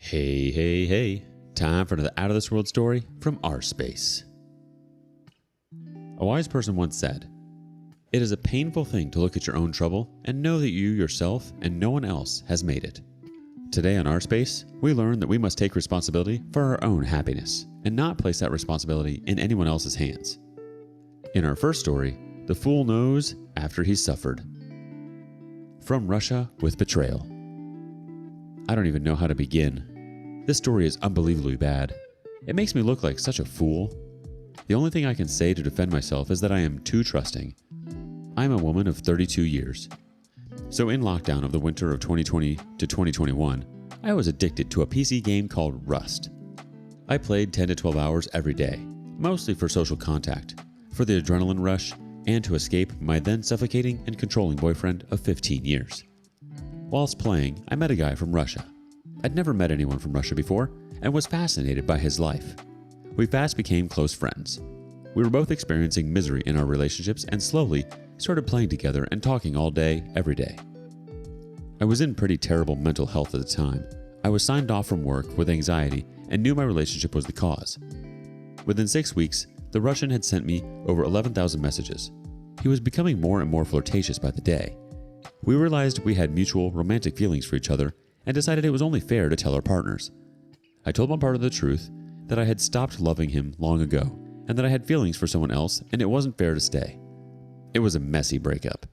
Hey, hey, hey. Time for another out of this world story from rSpace. A wise person once said, "It is a painful thing to look at your own trouble and know that you yourself and no one else has made it." Today on rSpace, we learn that we must take responsibility for our own happiness and not place that responsibility in anyone else's hands. In our first story, the fool knows after he's suffered. From Russia with betrayal. I don't even know how to begin. This story is unbelievably bad. It makes me look like such a fool. The only thing I can say to defend myself is that I am too trusting. I am a woman of 32 years. So in lockdown of the winter of 2020 to 2021, I was addicted to a PC game called Rust. I played 10 to 12 hours every day, mostly for social contact, for the adrenaline rush, and to escape my then suffocating and controlling boyfriend of 15 years. Whilst playing, I met a guy from Russia. I'd never met anyone from Russia before and was fascinated by his life. We fast became close friends. We were both experiencing misery in our relationships and slowly started playing together and talking all day, every day. I was in pretty terrible mental health at the time. I was signed off from work with anxiety and knew my relationship was the cause. Within 6 weeks, the Russian had sent me over 11,000 messages. He was becoming more and more flirtatious by the day. We realized we had mutual romantic feelings for each other and decided it was only fair to tell our partners. I told my partner the truth, that I had stopped loving him long ago and that I had feelings for someone else and it wasn't fair to stay. It was a messy breakup.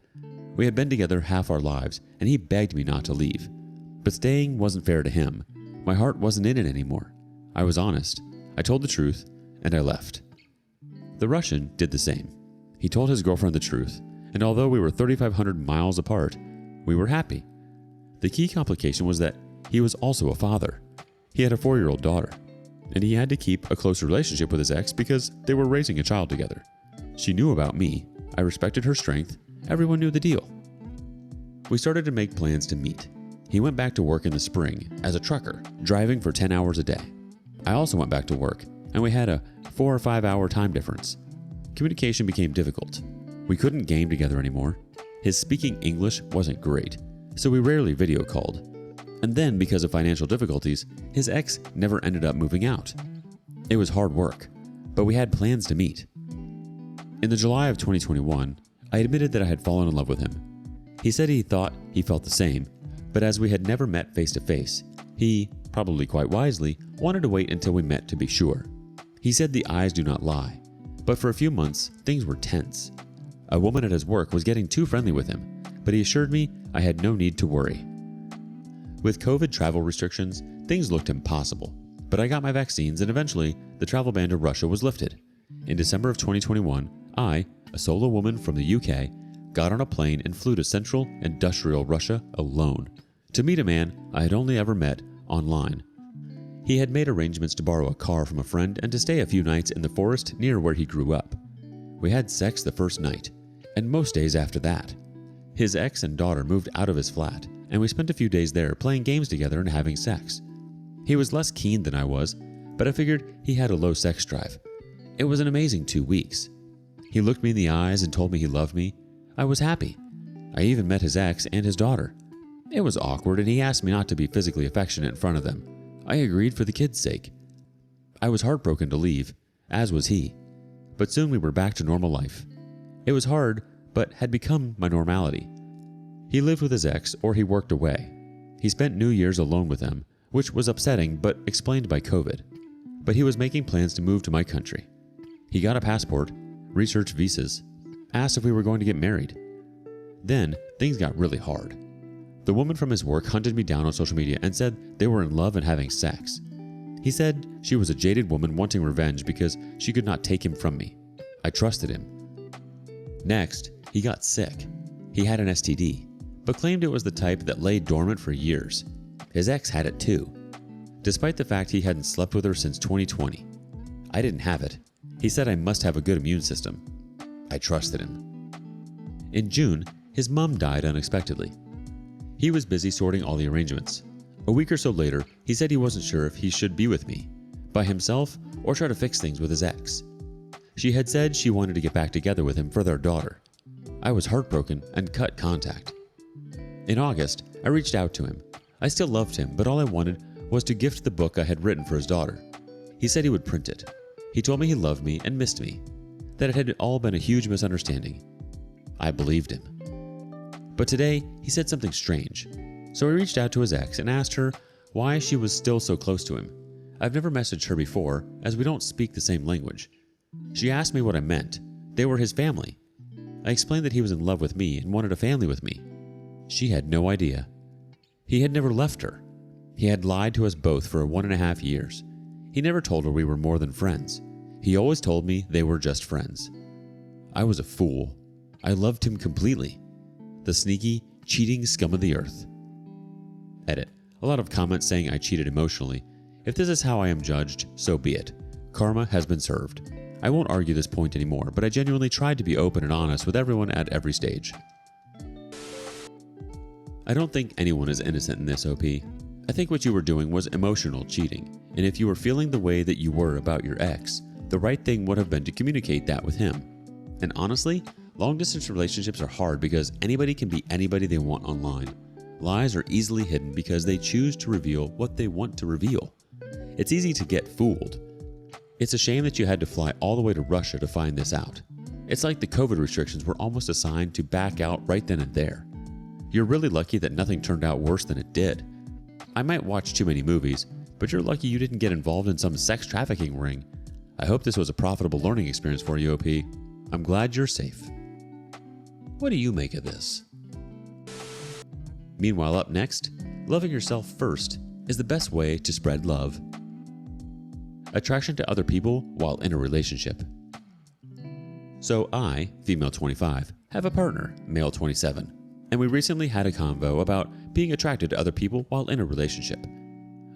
We had been together half our lives and he begged me not to leave. But staying wasn't fair to him. My heart wasn't in it anymore. I was honest. I told the truth and I left. The Russian did the same. He told his girlfriend the truth, and although we were 3,500 miles apart, we were happy. The key complication was that he was also a father. He had a 4-year-old daughter, and he had to keep a close relationship with his ex because they were raising a child together. She knew about me. I respected her strength. Everyone knew the deal. We started to make plans to meet. He went back to work in the spring as a trucker, driving for 10 hours a day. I also went back to work, and we had a 4 or 5 hour time difference. Communication became difficult. We couldn't game together anymore. His speaking English wasn't great, so we rarely video called. And then, because of financial difficulties, his ex never ended up moving out. It was hard work, but we had plans to meet. In the July of 2021, I admitted that I had fallen in love with him. He said he thought he felt the same, but as we had never met face to face, he, probably quite wisely, wanted to wait until we met to be sure. He said the eyes do not lie, but for a few months, things were tense. A woman at his work was getting too friendly with him, but he assured me I had no need to worry. With COVID travel restrictions, things looked impossible, but I got my vaccines and eventually the travel ban to Russia was lifted. In December of 2021, I, a solo woman from the UK, got on a plane and flew to central industrial Russia alone to meet a man I had only ever met online. He had made arrangements to borrow a car from a friend and to stay a few nights in the forest near where he grew up. We had sex the first night, and most days after that. His ex and daughter moved out of his flat, and we spent a few days there playing games together and having sex. He was less keen than I was, but I figured he had a low sex drive. It was an amazing 2 weeks. He looked me in the eyes and told me he loved me. I was happy. I even met his ex and his daughter. It was awkward and he asked me not to be physically affectionate in front of them. I agreed for the kids' sake. I was heartbroken to leave, as was he. But soon we were back to normal life. It was hard, but had become my normality. He lived with his ex or he worked away. He spent New Year's alone with them, which was upsetting but explained by COVID. But he was making plans to move to my country. He got a passport, researched visas, asked if we were going to get married. Then things got really hard. The woman from his work hunted me down on social media and said they were in love and having sex. He said she was a jaded woman wanting revenge because she could not take him from me. I trusted him. Next, he got sick. He had an STD, but claimed it was the type that lay dormant for years. His ex had it too, despite the fact he hadn't slept with her since 2020. I didn't have it. He said I must have a good immune system. I trusted him. In June, his mom died unexpectedly. He was busy sorting all the arrangements. A week or so later, he said he wasn't sure if he should be with me, by himself, or try to fix things with his ex. She had said she wanted to get back together with him for their daughter. I was heartbroken and cut contact. In August, I reached out to him. I still loved him, but all I wanted was to gift the book I had written for his daughter. He said he would print it. He told me he loved me and missed me, that it had all been a huge misunderstanding. I believed him. But today, he said something strange. So he reached out to his ex and asked her why she was still so close to him. I've never messaged her before, as we don't speak the same language. She asked me what I meant. They were his family. I explained that he was in love with me and wanted a family with me. She had no idea. He had never left her. He had lied to us both for 1.5 years. He never told her we were more than friends. He always told me they were just friends. I was a fool. I loved him completely. The sneaky, cheating scum of the earth. Edit. A lot of comments saying I cheated emotionally. If this is how I am judged, so be it. Karma has been served. I won't argue this point anymore, but I genuinely tried to be open and honest with everyone at every stage. I don't think anyone is innocent in this, OP. I think what you were doing was emotional cheating, and if you were feeling the way that you were about your ex, the right thing would have been to communicate that with him. And honestly, long-distance relationships are hard because anybody can be anybody they want online. Lies are easily hidden because they choose to reveal what they want to reveal. It's easy to get fooled. It's a shame that you had to fly all the way to Russia to find this out. It's like the COVID restrictions were almost assigned to back out right then and there. You're really lucky that nothing turned out worse than it did. I might watch too many movies, but you're lucky you didn't get involved in some sex trafficking ring. I hope this was a profitable learning experience for you, OP. I'm glad you're safe. What do you make of this? Meanwhile, up next, loving yourself first is the best way to spread love. Attraction to other people while in a relationship. So I, female 25, have a partner, male 27, and we recently had a convo about being attracted to other people while in a relationship.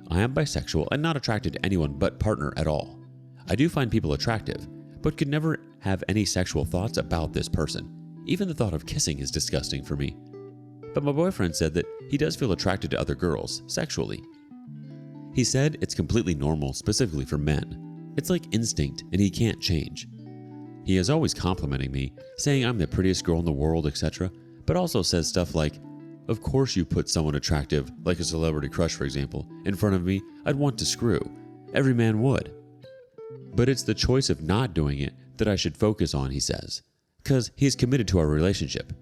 I am bisexual and not attracted to anyone but partner at all. I do find people attractive, but could never have any sexual thoughts about this person. Even the thought of kissing is disgusting for me. But my boyfriend said that he does feel attracted to other girls, sexually. He said it's completely normal, specifically for men. It's like instinct and he can't change. He is always complimenting me, saying I'm the prettiest girl in the world, etc., but also says stuff like, "Of course you put someone attractive, like a celebrity crush for example, in front of me, I'd want to screw. Every man would." But it's the choice of not doing it that I should focus on, he says, because he's committed to our relationship.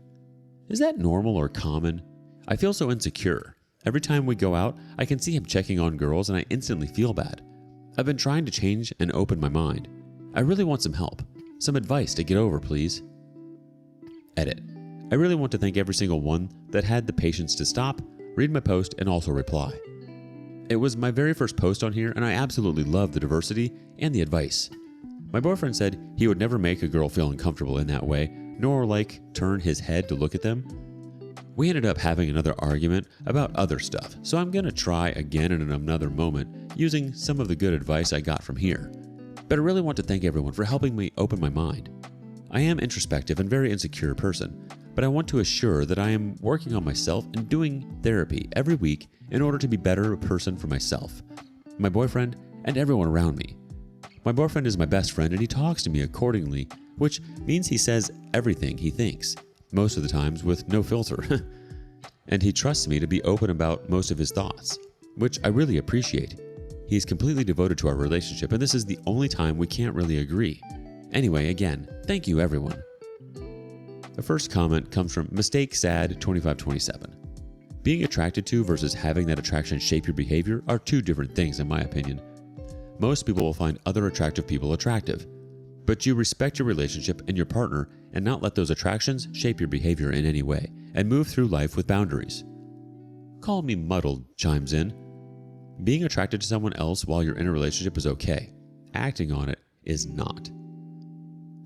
Is that normal or common? I feel so insecure. Every time we go out, I can see him checking on girls and I instantly feel bad. I've been trying to change and open my mind. I really want some help. Some advice to get over, please. Edit. I really want to thank every single one that had the patience to stop, read my post, and also reply. It was my very first post on here and I absolutely love the diversity and the advice. My boyfriend said he would never make a girl feel uncomfortable in that way, nor turn his head to look at them. We ended up having another argument about other stuff, so I'm going to try again in another moment using some of the good advice I got from here. But I really want to thank everyone for helping me open my mind. I am introspective and very insecure person, but I want to assure that I am working on myself and doing therapy every week in order to be better a person for myself, my boyfriend, and everyone around me. My boyfriend is my best friend and he talks to me accordingly, which means he says everything he thinks, most of the times with no filter. And he trusts me to be open about most of his thoughts, which I really appreciate. He's completely devoted to our relationship and this is the only time we can't really agree. Anyway, again, thank you everyone. The first comment comes from MistakeSad2527. Being attracted to versus having that attraction shape your behavior are two different things in my opinion. Most people will find other attractive people attractive, but you respect your relationship and your partner and not let those attractions shape your behavior in any way and move through life with boundaries. Call Me Muddled chimes in. Being attracted to someone else while you're in a relationship is okay. Acting on it is not.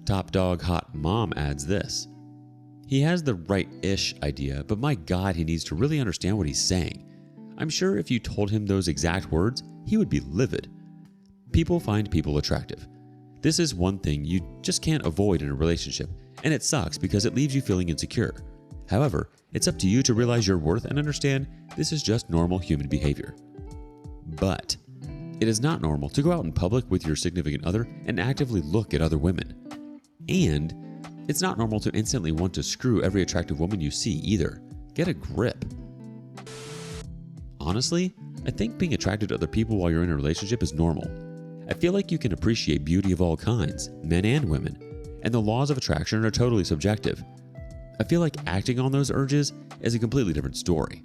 Top Dog Hot Mom adds this. He has the right-ish idea, but my God, he needs to really understand what he's saying. I'm sure if you told him those exact words, he would be livid. People find people attractive. This is one thing you just can't avoid in a relationship, and it sucks because it leaves you feeling insecure. However, it's up to you to realize your worth and understand this is just normal human behavior. But it is not normal to go out in public with your significant other and actively look at other women. And it's not normal to instantly want to screw every attractive woman you see either. Get a grip. Honestly, I think being attracted to other people while you're in a relationship is normal. I feel like you can appreciate beauty of all kinds, men and women, and the laws of attraction are totally subjective. I feel like acting on those urges is a completely different story.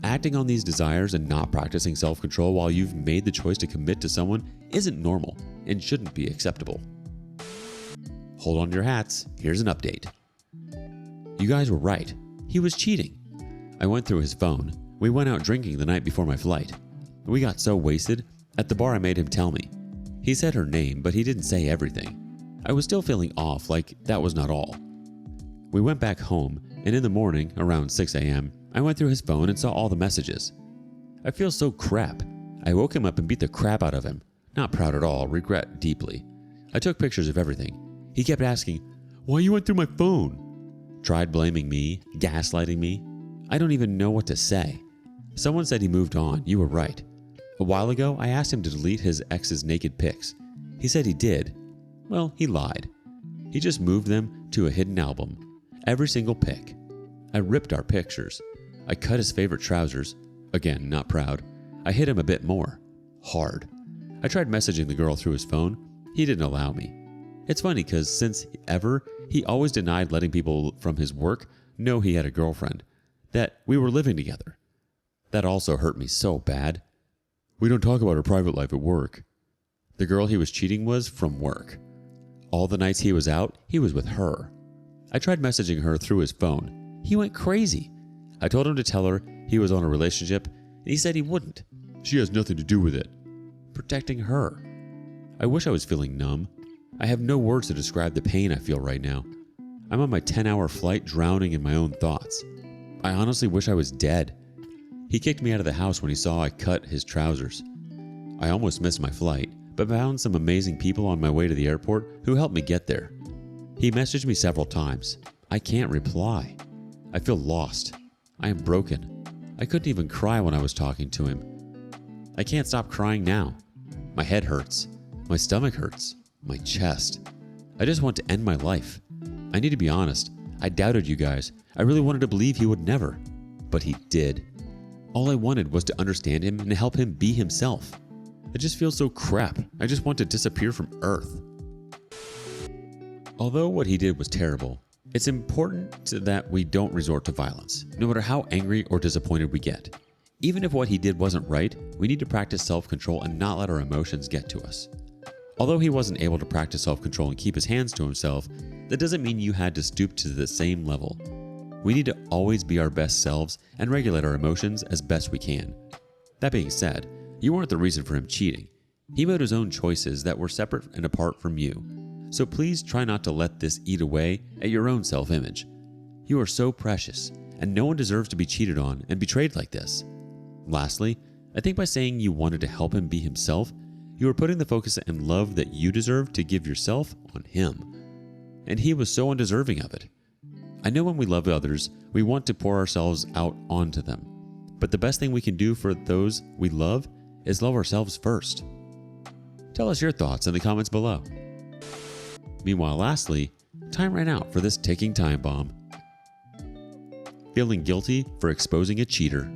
Acting on these desires and not practicing self-control while you've made the choice to commit to someone isn't normal and shouldn't be acceptable. Hold on to your hats, here's an update. You guys were right, he was cheating. I went through his phone. We went out drinking the night before my flight. We got so wasted, at the bar I made him tell me. He said her name, but he didn't say everything. I was still feeling off, like that was not all. We went back home, and in the morning, around 6 a.m., I went through his phone and saw all the messages. I feel so crap. I woke him up and beat the crap out of him. Not proud at all, regret deeply. I took pictures of everything. He kept asking, "Why you went through my phone?" Tried blaming me, gaslighting me. I don't even know what to say. Someone said he moved on, you were right. A while ago, I asked him to delete his ex's naked pics. He said he did. Well, he lied. He just moved them to a hidden album. Every single pic. I ripped our pictures. I cut his favorite trousers. Again, not proud. I hit him a bit more. Hard. I tried messaging the girl through his phone. He didn't allow me. It's funny because since ever, he always denied letting people from his work know he had a girlfriend. That we were living together. That also hurt me so bad. We don't talk about our private life at work. The girl he was cheating was from work. All the nights he was out, he was with her. I tried messaging her through his phone. He went crazy. I told him to tell her he was on a relationship, and he said he wouldn't. She has nothing to do with it. Protecting her. I wish I was feeling numb. I have no words to describe the pain I feel right now. I'm on my 10-hour flight drowning in my own thoughts. I honestly wish I was dead. He kicked me out of the house when he saw I cut his trousers. I almost missed my flight, but found some amazing people on my way to the airport who helped me get there. He messaged me several times. I can't reply. I feel lost. I am broken. I couldn't even cry when I was talking to him. I can't stop crying now. My head hurts. My stomach hurts. My chest. I just want to end my life. I need to be honest. I doubted you guys. I really wanted to believe he would never. But he did. All I wanted was to understand him and help him be himself. I just feel so crap. I just want to disappear from Earth. Although what he did was terrible, it's important that we don't resort to violence, no matter how angry or disappointed we get. Even if what he did wasn't right, we need to practice self-control and not let our emotions get to us. Although he wasn't able to practice self-control and keep his hands to himself, that doesn't mean you had to stoop to the same level. We need to always be our best selves and regulate our emotions as best we can. That being said, you weren't the reason for him cheating. He made his own choices that were separate and apart from you. So please try not to let this eat away at your own self-image. You are so precious, and no one deserves to be cheated on and betrayed like this. Lastly, I think by saying you wanted to help him be himself, you are putting the focus and love that you deserve to give yourself on him. And he was so undeserving of it. I know when we love others, we want to pour ourselves out onto them. But the best thing we can do for those we love is love ourselves first. Tell us your thoughts in the comments below. Meanwhile, lastly, time ran out for this ticking time bomb. Feeling guilty for exposing a cheater.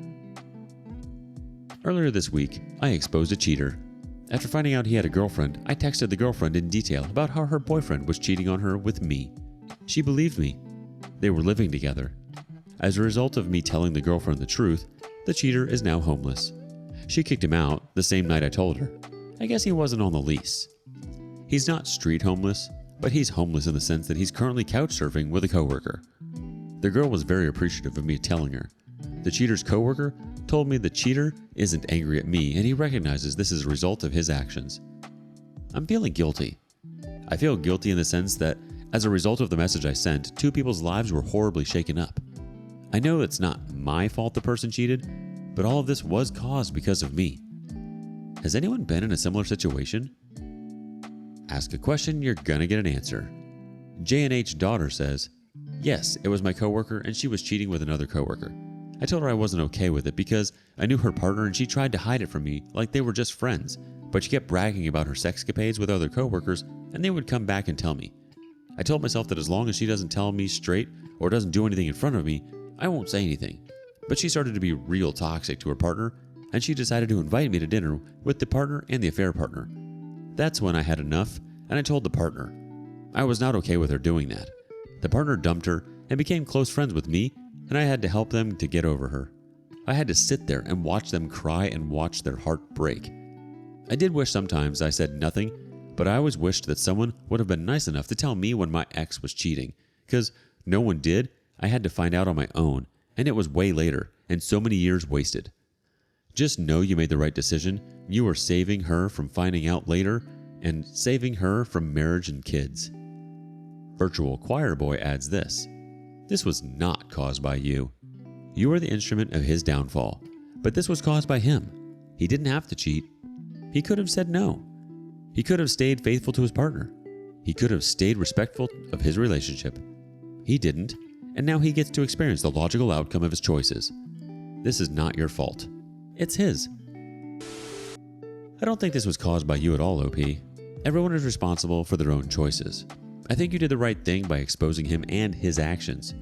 Earlier this week, I exposed a cheater. After finding out he had a girlfriend, I texted the girlfriend in detail about how her boyfriend was cheating on her with me. She believed me. They were living together. As a result of me telling the girlfriend the truth, the cheater is now homeless. She kicked him out the same night I told her. I guess he wasn't on the lease. He's not street homeless, but he's homeless in the sense that he's currently couch surfing with a coworker. The girl was very appreciative of me telling her. The cheater's coworker told me the cheater isn't angry at me and he recognizes this is a result of his actions. I'm feeling guilty. I feel guilty in the sense that as a result of the message I sent, two people's lives were horribly shaken up. I know it's not my fault the person cheated, but all of this was caused because of me. Has anyone been in a similar situation? Ask a question, you're gonna get an answer. J&H daughter says, yes, it was my coworker and she was cheating with another coworker. I told her I wasn't okay with it because I knew her partner and she tried to hide it from me like they were just friends, but she kept bragging about her sexcapades with other coworkers and they would come back and tell me. I told myself that as long as she doesn't tell me straight or doesn't do anything in front of me, I won't say anything. But she started to be real toxic to her partner. and she decided to invite me to dinner with the partner and the affair partner. That's when I had enough, and I told the partner. I was not okay with her doing that. The partner dumped her and became close friends with me, and I had to help them to get over her. I had to sit there and watch them cry and watch their heart break. I did wish sometimes I said nothing, but I always wished that someone would have been nice enough to tell me when my ex was cheating, because no one did. I had to find out on my own, and it was way later, and so many years wasted. Just know you made the right decision. You are saving her from finding out later and saving her from marriage and kids. Virtual Choir Boy adds this. This was not caused by you. You are the instrument of his downfall, but this was caused by him. He didn't have to cheat. He could have said no. He could have stayed faithful to his partner. He could have stayed respectful of his relationship. He didn't, and now he gets to experience the logical outcome of his choices. This is not your fault. It's his. I don't think this was caused by you at all, OP. Everyone is responsible for their own choices. I think you did the right thing by exposing him and his actions.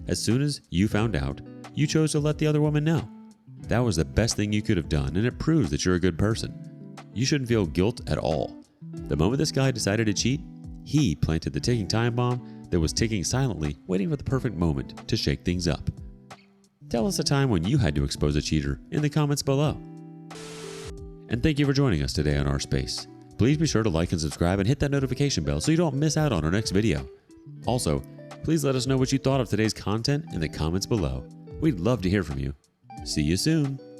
As soon as you found out, you chose to let the other woman know. That was the best thing you could have done, and it proves that you're a good person. You shouldn't feel guilt at all. The moment this guy decided to cheat, he planted the ticking time bomb that was ticking silently, waiting for the perfect moment to shake things up. Tell us a time when you had to expose a cheater in the comments below. And thank you for joining us today on rSpace. Please be sure to like and subscribe and hit that notification bell so you don't miss out on our next video. Also, please let us know what you thought of today's content in the comments below. We'd love to hear from you. See you soon.